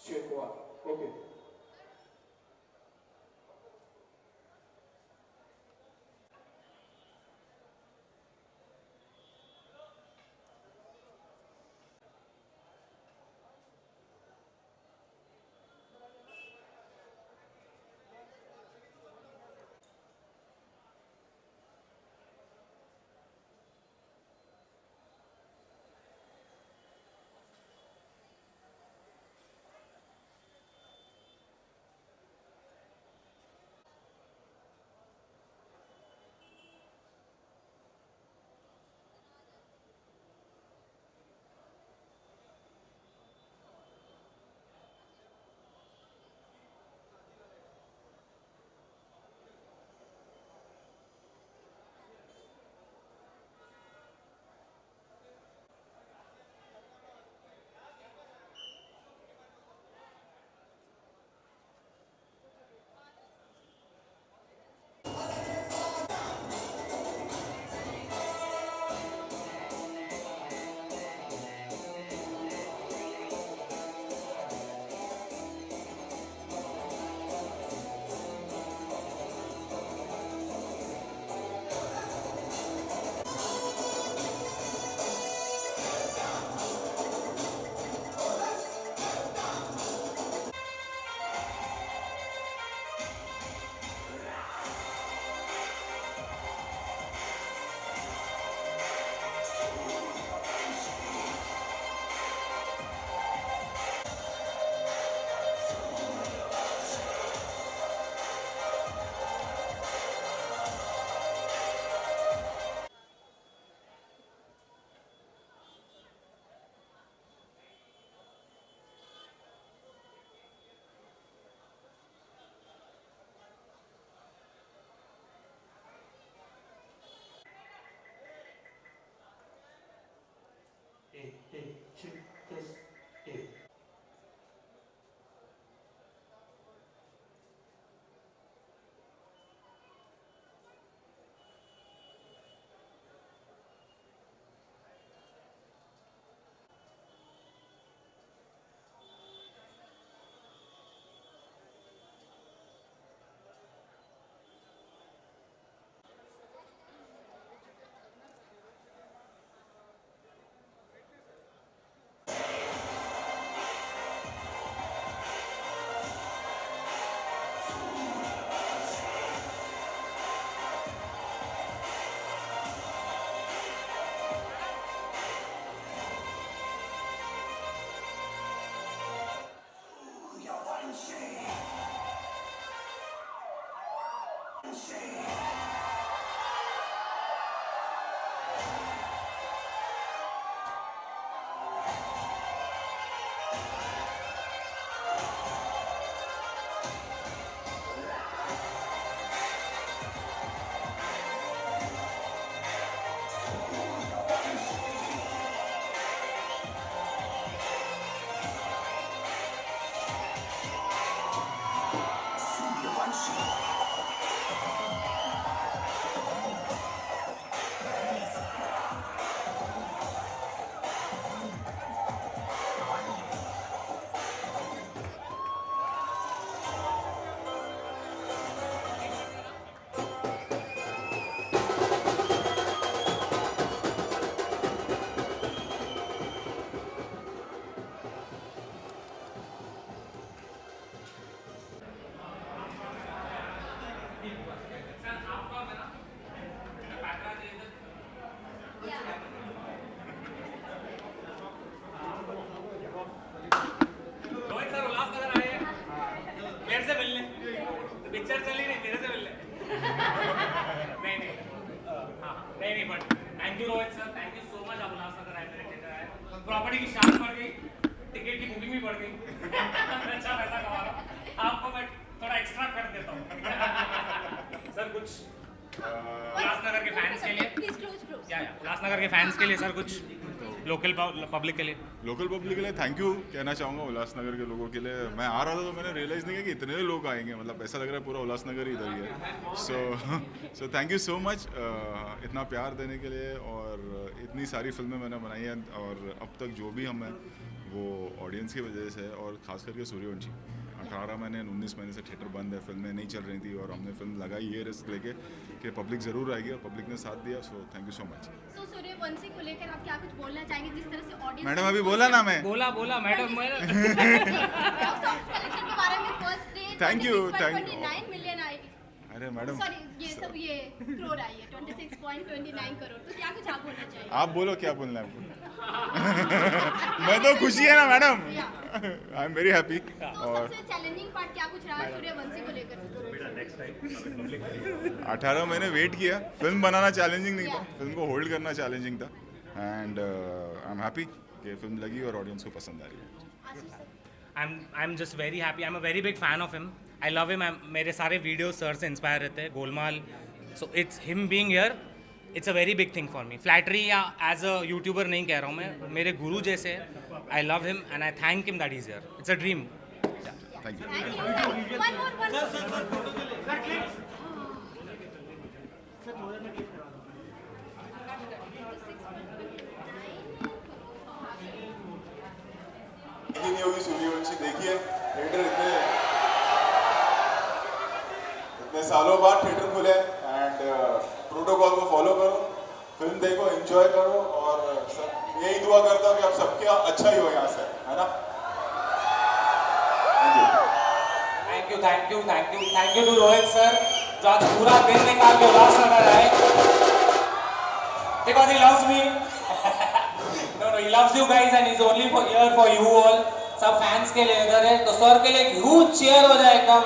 Shekhwa okay. Thank you Rohit sir, thank you so much. आप उल्लासनगर आए, मेरे थिएटर आए, प्रॉपर्टी की शान बढ़ गई, टिकट की बुकिंग भी बढ़ गई. अच्छा पैसा कमा रहा हूँ. आपको मैं थोड़ा एक्स्ट्रा कर देता हूँ. सर कुछ उल्लासनगर के फैंस के लिए, या उल्लासनगर के फैंस के लिए सर कुछ लोकल पब्लिक के लिए. लोकल पब्लिक के लिए थैंक यू कहना चाहूँगा. उल्लासनगर के लोगों के लिए मैं आ रहा था तो मैंने रियलाइज़ नहीं किया कि इतने लोग आएंगे. मतलब ऐसा लग रहा है पूरा उल्लासनगर ही इधर ही है. सो थैंक यू सो मच इतना प्यार देने के लिए. और इतनी सारी फिल्में मैंने बनाई हैं और अब तक जो भी हम हैं वो ऑडियंस की वजह से है, और ख़ास करके सूर्यवंशी 18 महीने 19 महीने से थिएटर बंद है, फिल्में नहीं चल रही थी, और हमने फिल्म लगाई ये रिस्क लेके कि पब्लिक ज़रूर आएगी, और पब्लिक ने साथ दिया, so thank you so much. So Sooryavanshi को लेकर आप क्या कुछ बोलना चाहेंगे, जिस तरह से ऑडियंस मैडम अभी बोला ना मैं। बोला मैडम कलेक्शन के बारे में first day Thank you, thank you. 29 million I, अरे मैडम सॉरी ये सब ये करोड़ आई है 26.29 करोड़, तो क्या कुछ आप बोलना चाहिए? आप बोलो क्या बोलना है आपको। मैं तो खुशी है ना madam, I am very happy. तो और सबसे चैलेंजिंग पार्ट क्या कुछ रहा सूर्यवंशी को लेकर? 18 महीने वेट किया, फिल्म बनाना चैलेंजिंग नहीं था, फिल्म को होल्ड करना चैलेंजिंग था, एंड आई एम हैप्पी कि फिल्म लगी और ऑडियंस को पसंद आ रही है। I'm just very happy. I'm a very big fan of him. I love him. मेरे सारे वीडियोस सर से इंस्पायर रहते हैं, Golmaal. So it's him being here. It's a very big thing for me. Flattery या as a YouTuber नहीं कह रहा हूँ मैं, मेरे गुरु जैसे हैं. I love him and I thank him that he's here. It's a dream. Thank you. Thank you. One more. नहीं होगी सूर्यवंशी, देखिए थिएटर इतने सालों बाद थिएटर खुले, एंड प्रोटोकॉल को फॉलो करो, फिल्म देखो, एंजॉय करो, और सब यही दुआ करता हूँ कि आप सबके अच्छा ही हो यहाँ से, है ना। Thank you to Rohit sir, जो आज पूरा दिन निकाल के उल्लासनगर आए. Because he loves me. No, he loves you guys and he's only here for you all. सब फैंस के लिए इधर है, तो सर के लिए ह्यूज चीयर हो जाए एकदम.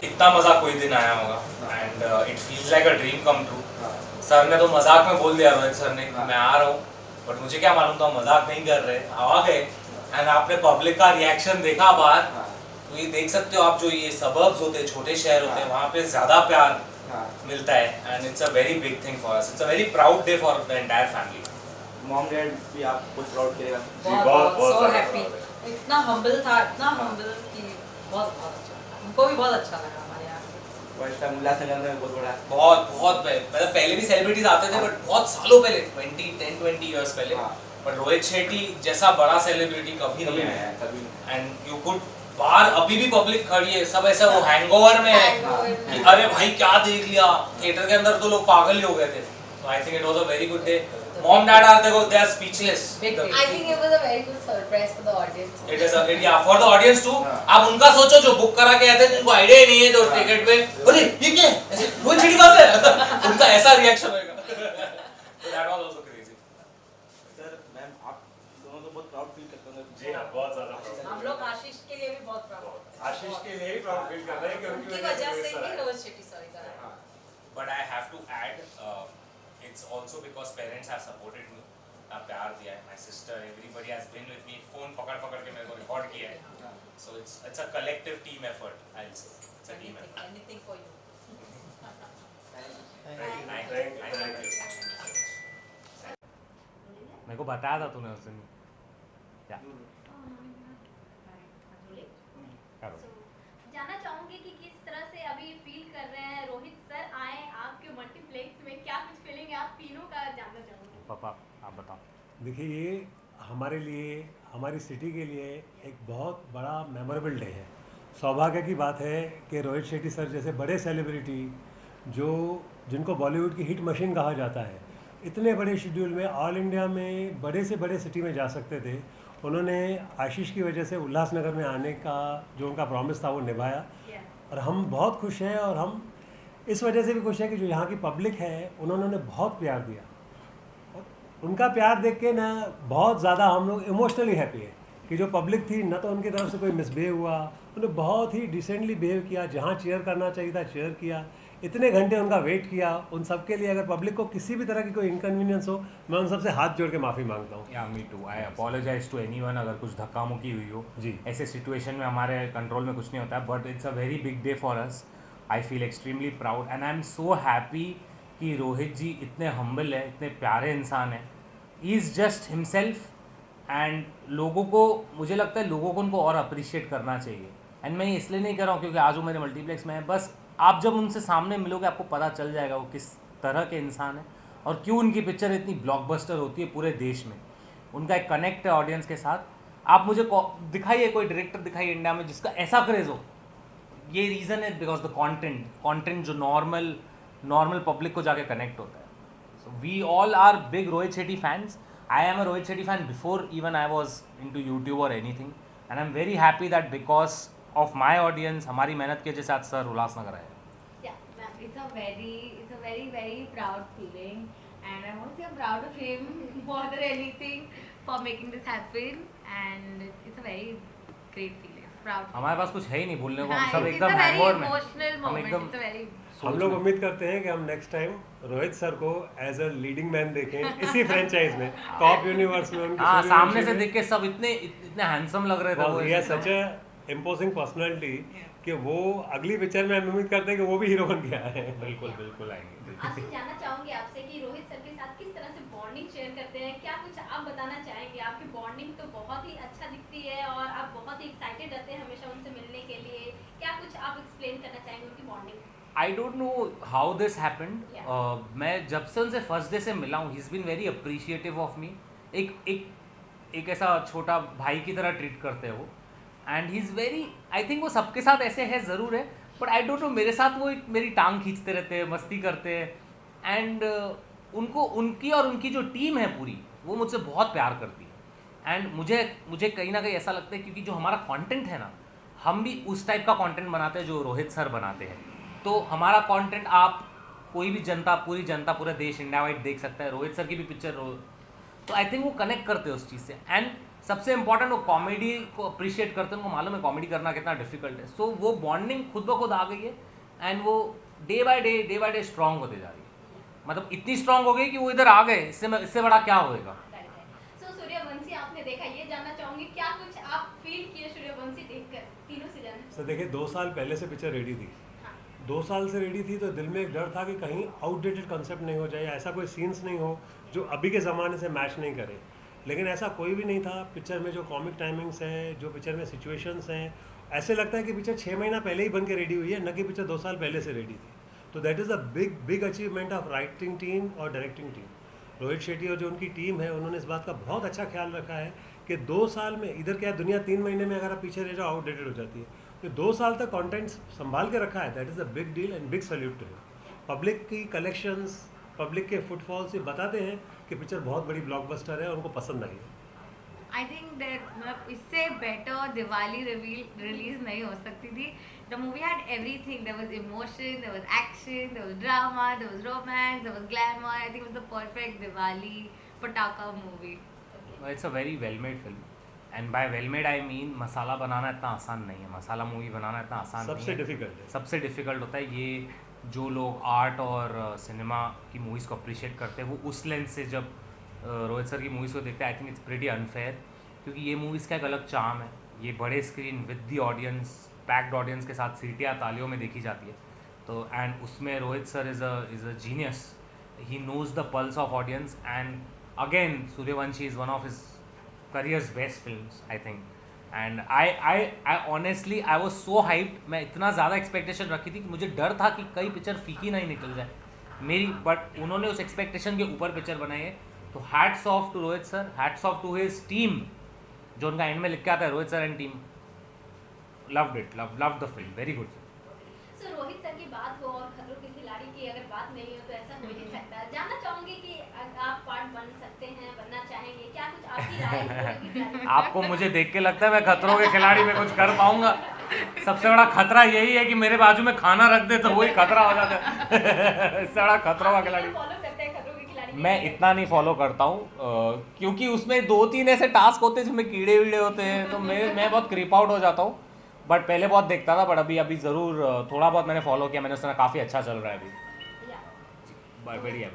इतना मजा कोई दिन आया होगा and it feels like a dream come true. Sir ने तो मजाक में बोल दिया, रोहित सर ने, मैं आ रहा हूँ, बट मुझे क्या मालूम था मजाक नहीं कर रहे, आ गए. एंड आपने पब्लिक का रिएक्शन देखा बाहर, तो ये देख सकते हो आप, जो ये सबर्ब्स होते हैं, छोटे शहर होते हैं, वहाँ पे ज़्यादा प्यार मिलता है. And it's a very big thing for us. It's a very proud day for the entire family. Mom dad भी आपको प्राउड करेगा. बहुत सो हैप्पी. इतना हम्बल था, इतना हम्बल कि बहुत अच्छा. हमको भी बहुत अच्छा लगा हमारे यहाँ. फर्स्ट टाइम उल्लासनगर में बहुत बड़ा बहुत मतलब पहले भी सेलिब्रिटीज आते थे बट बहुत सालों पहले 10-20 इयर्स पहले हाँ। बट रोहित शेट्टी जैसा बड़ा सेलिब्रिटी कभी नहीं आया कभी एंड यू कुड बाहर अभी भी पब्लिक खड़ी है सब ऐसा वो हैंगओवर में है कि अरे भाई क्या देख लिया थिएटर के अंदर तो लोग पागल ही हो गए थे तो I think it was a very good day mom dad are they are speechless I think it was a very good surprise for the audience. It is for the audience to आप उनका सोचो जो book करा के आए थे जिनको idea ही नहीं है जो टिकट पे अरे ये क्या है ऐसे रोहित शेट्टी कहां से है उनका ऐसा रिएक्शन होगा तो that was also crazy sir ma'am आप दोनों तो बहुत प्राउड फील करते होंगे जी हाँ बहुत ज्यादा हम लोग आशीष के लिए भी बहुत प्राउड हैं। आशीष के लिए ही प्राउड फील कर रहे हैं कि उनकी वजह से ही रोहित शेट्टी सॉरी कर रहा है। But I have to add, it's also because parents have supported me. प्यार दिया है. My sister, everybody has been with me. Phone पकड़ के मेरे को record किया है. So it's a collective team effort. I'll say it's a team effort. Anything for you. Thank you. मेरे को बताया था तूने उस दिन क्या करो जानना चाहूंगी कि किस तरह से अभी फील कर रहे हैं रोहित सर आए आपके मल्टीप्लेक्स में क्या कुछ फीलिंग है आप तीनों का जानना चाहूंगी पापा आप बताओ देखिए ये हमारे लिए हमारी सिटी के लिए एक बहुत बड़ा मेमोरेबल डे है। सौभाग्य की बात है कि रोहित शेट्टी सर जैसे बड़े सेलिब्रिटी जिनको बॉलीवुड की हिट मशीन कहा जाता है इतने बड़े शेड्यूल में ऑल इंडिया में बड़े से बड़े सिटी में जा सकते थे। उन्होंने आशीष की वजह से उल्लासनगर में आने का जो उनका प्रॉमिस था वो निभाया और हम बहुत खुश हैं और हम इस वजह से भी खुश हैं कि जो यहाँ की पब्लिक है उन्होंने बहुत प्यार दिया। उनका प्यार देख के ना बहुत ज़्यादा हम लोग इमोशनली हैप्पी है कि जो पब्लिक थी ना तो उनकी तरफ से कोई मिसबिहेव हुआ, उन्होंने बहुत ही डिसेंटली बिहेव किया, जहाँ चेयर करना चाहिए था चेयर किया, इतने घंटे उनका वेट किया। उन सब के लिए अगर पब्लिक को किसी भी तरह की कोई इनकन्वीनियंस हो मैं उन सबसे हाथ जोड़ के माफ़ी मांगता हूँ। या me too I apologize to anyone अगर कुछ धक्का मुक्की हुई हो जी। ऐसे सिचुएशन में हमारे कंट्रोल में कुछ नहीं होता है but it's a very big day for us. I feel extremely proud and I am so happy कि रोहित जी इतने हम्बल है, इतने प्यारे इंसान है। He is just himself and लोगों को मुझे लगता है लोगों को उनको और अप्रिशिएट करना चाहिए। एंड मैं इसलिए नहीं कर रहा हूँ क्योंकि आज वो मेरे मल्टीप्लेक्स में है, बस आप जब उनसे सामने मिलोगे आपको पता चल जाएगा वो किस तरह के इंसान है और क्यों उनकी पिक्चर इतनी ब्लॉकबस्टर होती है पूरे देश में। उनका एक कनेक्ट है ऑडियंस के साथ। आप मुझे दिखाइए कोई डायरेक्टर दिखाइए इंडिया में जिसका ऐसा क्रेज हो। ये रीज़न है बिकॉज द कंटेंट जो नॉर्मल पब्लिक को जाके कनेक्ट होता है। So we all are big Rohit Shetty fans. I am a Rohit Shetty fan before even I was in to YouTube और anything and I am very happy that because of my audience हमारी मेहनत के साथ sir Ulhasnagar आए। It's a very proud feeling, and I want to say I'm proud of him more than anything for making this happen, and it's a very great feeling. Proud. हमारे पास कुछ है ही नहीं बोलने को, हम हाँ, सब it's एकदम a very हैंगओवर में emotional हम moment. एकदम It's a very हम लोग उम्मीद करते हैं कि हम नेक्स्ट टाइम रोहित सर को एज अ लीडिंग मैन देखें इसी फ्रेंचाइज में कॉप यूनिवर्स में उनके हाँ सूर्यवंशी सामने से में। देख के सब इतने हैंडसम लग रहे थे वो ही सच ए इम्पोजिंग पर्सनालिटी कि वो अगली पिक्चर में हम उम्मीद करते हैं कि वो भी हीरो बन के आए। बिल्कुल आएंगे। आपसे जानना चाहूंगी आपसे कि रोहित सर के साथ किस तरह से बॉन्डिंग शेयर करते हैं, क्या कुछ आप बताना चाहेंगे? आपकी बॉन्डिंग तो बहुत ही अच्छा दिखती है और आप बहुत ही एक्साइटेड रहते हैं हमेशा उनसे मिलने के लिए। क्या कुछ आप एक्सप्लेन करना चाहेंगे उनकी bonding? I don't know how this happened. Yeah. मैं जब से उनसे फर्स्ट डे से मिला हूँ he is been very appreciative of me. एक ऐसा छोटा भाई की तरह ट्रीट करते हैं वो and he is very, I think वो सबके साथ ऐसे है ज़रूर है बट आई डोंट नो मेरे साथ वो मेरी टांग खींचते रहते हैं, मस्ती करते हैं एंड उनको उनकी और उनकी जो टीम है पूरी वो मुझसे बहुत प्यार करती है एंड मुझे कहीं ना कहीं ऐसा लगता है क्योंकि जो हमारा कंटेंट है ना हम भी उस टाइप का कंटेंट बनाते हैं जो रोहित सर बनाते हैं। तो हमारा कंटेंट आप कोई भी पूरी जनता पूरा देश इंडिया वाइड देख सकता है। रोहित सर की भी पिक्चर तो आई थिंक वो कनेक्ट करते हैं उस चीज़ से एंड सबसे इंपॉर्टेंट वो कॉमेडी को अप्रिशिएट करते हैं। उनको मालूम है कॉमेडी करना कितना डिफिकल्ट है। सो वो बॉन्डिंग खुद ब खुद आ गई है एंड वो डे बाय डे स्ट्रॉन्ग होते जा रही है। मतलब इतनी स्ट्रॉन्ग हो गई कि वो इधर आ गए, इससे बड़ा क्या होएगा। सो सूर्यवंशी आपने देखा, ये जानना चाहूंगी क्या कुछ आप फील किए सूर्यवंशी देखकर? तीनों से जानना। सर देखिए 2 साल पहले से पिक्चर रेडी थी। हाँ। 2 साल से रेडी थी तो दिल में एक डर था कि कहीं आउटडेटेड कंसेप्ट नहीं हो जाए, ऐसा कोई सीन्स नहीं हो जो अभी के ज़माने से मैच नहीं करे। लेकिन ऐसा कोई भी नहीं था। पिक्चर में जो कॉमिक टाइमिंग्स हैं, जो पिक्चर में सिचुएशंस हैं ऐसे लगता है कि पिक्चर 6 महीना पहले ही बन के रेडी हुई है, न कि पिक्चर 2 साल पहले से रेडी थी. तो that is a big achievement of writing team और डायरेक्टिंग टीम. रोहित शेट्टी और जो उनकी टीम है उन्होंने इस बात का बहुत अच्छा ख्याल रखा है कि 2 साल में, इधर क्या दुनिया 3 महीने में अगर आप पीछे रह जाओ आउटडेटेड हो जाती है, तो 2 साल तक कंटेंट संभाल के रखा है. That is a big deal and big salute to him. Public की कलेक्शंस, पब्लिक के फुटफॉल्स ये बताते हैं कि पिक्चर बहुत बड़ी ब्लॉकबस्टर है और उनको पसंद आई है. आई थिंक दैट मतलब इससे बेटर दिवाली रिलीज नहीं हो सकती थी. The movie had everything. There was emotion, there was action, there was drama, there was romance, there was glamour. I think it was the perfect Diwali पटाखा movie. It's a very well made film. And by well made I mean masala बनाना इतना आसान नहीं है. मसाला movie बनाना इतना आसान नहीं सबसे है. डिफिकल्ट है. सबसे डिफ़िकल्ट होता है. ये जो लोग आर्ट और सिनेमा की मूवीज़ को अप्रिशिएट करते हैं वो उस लेंस से जब रोहित सर की मूवीज़ को देखते हैं, I think it's pretty unfair. क्योंकि ये मूवीज़ का एक अलग चार्म है. ये बड़े screen with the audience, packed audience के साथ सीटियाँ तालियों में देखी जाती है. तो एंड उसमें Rohit sir is a genius. He knows the pulse of audience. And again Suryavanshi is one of his career's best films, I think. And I honestly I was so hyped. मैं इतना ज़्यादा एक्सपेक्टेशन रखी थी कि मुझे डर था कि कई पिक्चर फीकी नहीं निकल जाए मेरी. बट उन्होंने उस एक्सपेक्टेशन के ऊपर पिक्चर बनाई है. तो hats off to Rohit sir, hats off to his team, जो उनका एंड में लिख के आता है Rohit sir and team. Loved it, loved the film, very good. So Rohit sir की बात हो और खतरों के खिलाड़ी की अगर बात नहीं हो तो ऐसा हो ही नहीं सकता. जानना चाहूंगी कि आप पार्ट बन सकते हैं, बनना चाहेंगे, क्या कुछ आपकी राय है खतरों के खिलाड़ी? आपको मुझे देख के लगता है मैं खतरों के खिलाड़ी में कुछ कर पाऊंगा? सबसे बड़ा खतरा यही है कि मेरे बाजू में खाना रख दे तो वही खतरा हो जाता है. इससे बड़ा खतरों का खिलाड़ी फॉलो करते हैं खतरों के खिलाड़ी? मैं इतना नहीं फॉलो करता हूँ क्योंकि उसमें 2-3 ऐसे टास्क होते हैं जिसमें कीड़े वीड़े होते हैं, तो मैं बहुत क्रीप आउट हो जाता हूँ. बट पहले बहुत देखता था, बट अभी ज़रूर थोड़ा बहुत मैंने फॉलो किया. मैंने उसमें काफ़ी अच्छा चल रहा है अभी. बढ़िया.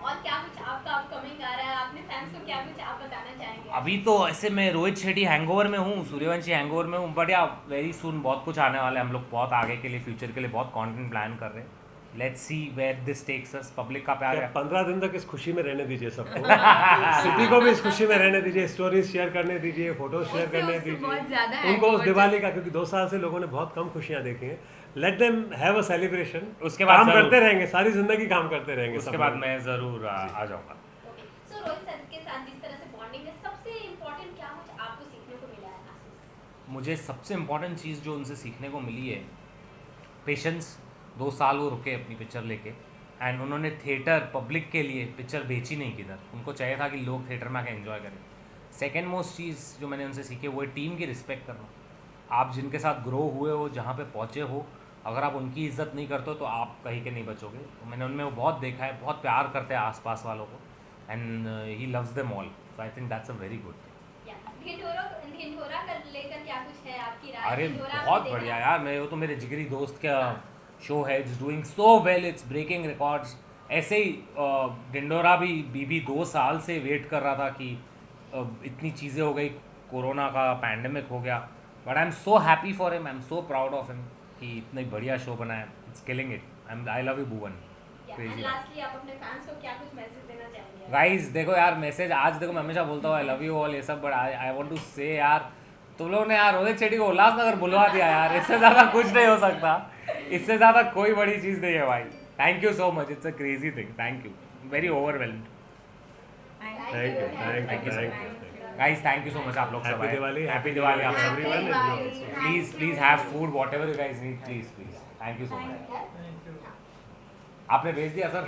और क्या कुछ आपका अपकमिंग आ रहा है? अपने फैंस को क्या कुछ आप बताना चाहेंगे? अभी तो ऐसे मैं रोहित शेट्टी हैंगओवर में हूँ, सूर्यवंशी हैंगओवर में हूँ. बट या वेरी सून बहुत कुछ आने वाला है. हम लोग बहुत आगे के लिए, फ्यूचर के लिए बहुत कंटेंट प्लान कर रहे हैं. Let's see where this takes us. Public का प्यार है. 15 दिन तक इस खुशी में रहने दीजिए सबको. सिटी को भी इस खुशी में रहने दीजिए. स्टोरीज शेयर करने दीजिए, फोटोज शेयर करने बहुत ज़्यादा दीजिए उनको उस दिवाली का, क्योंकि 2 साल से लोगों ने बहुत कम खुशियां देखी हैं. Let them have a celebration. उसके बाद काम जरूर. करते रहेंगे, सारी जिंदगी काम करते रहेंगे. उसके सब बाद लोग. मैं ज़रूर आ जाऊँगा. सो रोहित सर के साथ जिस तरह से बॉन्डिंग है, सबसे इम्पोर्टेंट क्या कुछ आपको सीखने को मिला है? मुझे सबसे इम्पोर्टेंट चीज़ जो उनसे सीखने को मिली है पेशेंस. 2 साल वो रुके अपनी पिक्चर लेके. एंड उन्होंने थिएटर पब्लिक के लिए पिक्चर बेची नहीं किधर. उनको चाहिए था कि लोग थिएटर में आके एंजॉय करें. सेकेंड मोस्ट चीज़ जो मैंने उनसे सीखी वो है टीम की रिस्पेक्ट करना. आप जिनके साथ ग्रो हुए हो, जहाँ पे पहुँचे हो, अगर आप उनकी इज्जत नहीं करते हो तो आप कहीं के नहीं बचोगे. तो मैंने उनमें वो बहुत देखा है. बहुत प्यार करते हैं आसपास वालों को. And he loves them all. So I think that's a very good. ढिंढोरा कर लेकर क्या कुछ है आपकी राय? अरे ढिंढोरा बहुत आपने बढ़िया देखा? यार. मैं वो तो मेरे जिगरी दोस्त का शो है. It's doing so well. It's breaking records. ऐसे ही ढिंढोरा भी बीबी 2 साल से वेट कर रहा था कि इतनी चीज़ें हो गई, कोरोना का पैंडेमिक हो गया. But I am so happy for him. I am so proud of him कि इतना बढ़िया शो बनाया. It's killing it. I love you Bhuvan. And lastly आप अपने फैंस को क्या कुछ मैसेज देना चाहेंगे? गाइस देखो यार, मैसेज आज देखो मैं हमेशा बोलता हूँ आई लव यू ऑल ये सब. बट आई वांट टू से यार, तुम लोगों ने यार रोहित शेट्टी को उल्लासनगर बुलवा दिया यार. इससे ज़्यादा कुछ नहीं हो सकता. इससे ज़्यादा कोई बड़ी चीज़ नहीं है भाई. Thank you so much. It's a crazy thing. Thank you. Very overwhelmed. Thank you. Guys thank you so much. आप लोग सब हैप्पी दिवाली. हैप्पी दिवाली आप सब. Everyone. Please have food what ever you guys need. Please. Thank you so much. आपने भेज दिया sir.